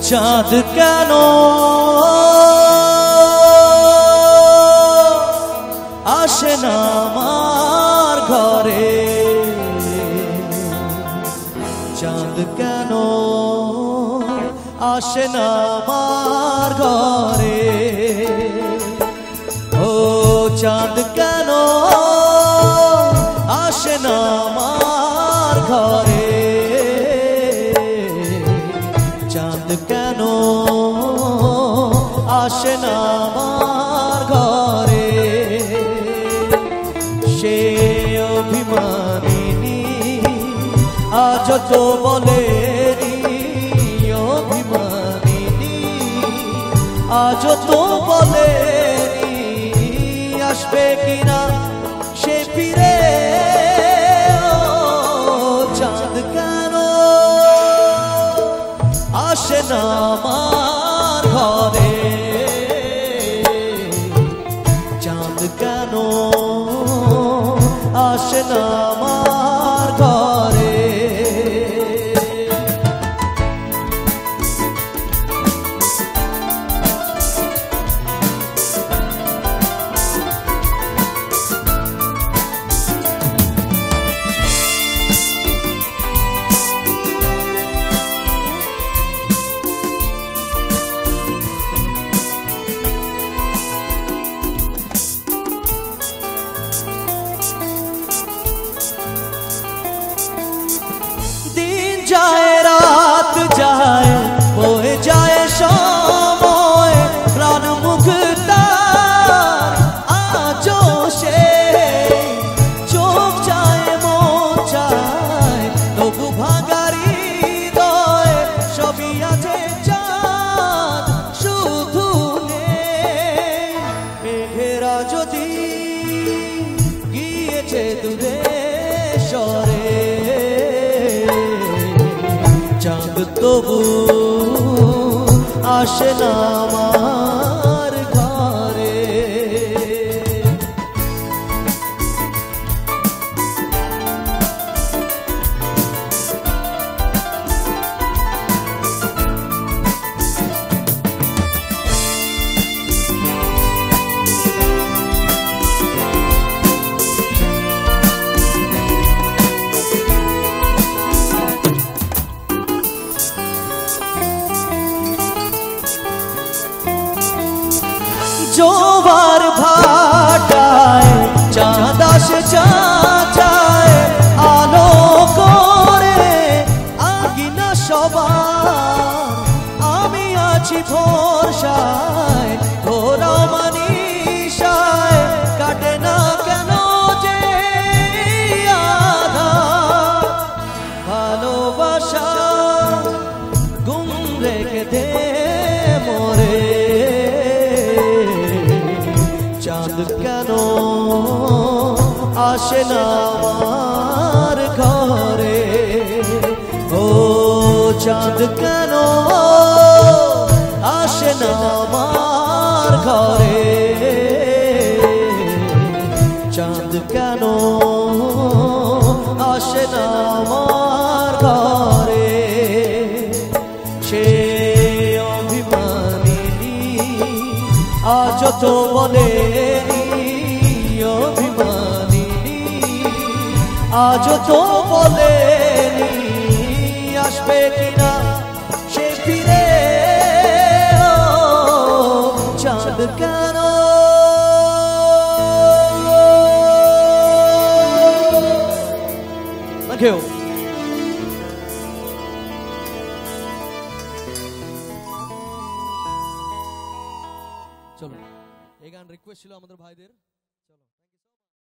চাঁদ কেন আসে না আমার ঘরে, চাঁদ কেন আসে না আমার ঘরে, ও চাঁদ কেন আসে না আমার ঘরে, চাঁদ কেন আসে না আমার ঘরে, সে অভিমানিনী আজ তো বলেনি, অভিমানিনী আজ তো বলেনি আসবে কিনা সে ফিরে, চাঁদ কেন আসে না আমার ঘরে, চাঁদ কেন আসে না আমার ঘরে। যায় রাত যায় বয়ে যায় সময়, প্রাণ মুখ তার আজও সে, চোখ যায় মন চায় তবু ভাঙারি হৃদয়, সবই আছে চাঁদ শুধু নেই, মেঘেরা যদি গিয়েছে দূরে সরে, চাঁদ তবু আসে না আমার ঘরে। জোবার ভাটায় চাঁদ আসে চাচায়, আলো করে আগিনা সবার, আমি আছি ভরসায় ঘোরা মানিসায়, কাটে না কেন যে আধার, ভালোবাসা গুম রেখে দে মরে, চাঁদ কেন আসে না আমার ঘরে, ও চাঁদ কেন আসে না আমার ঘরে, চাঁদ কেন আসে না আমার ঘরে, সে অভিমানিনী আজ তো বলেনি, অভিমানিনী আজ তো বলেনি আসবে কিনা সে ফিরে, চাঁদ কেন কেউ চলো এই গান রিকোয়েস্ট ছিল আমাদের ভাইদের।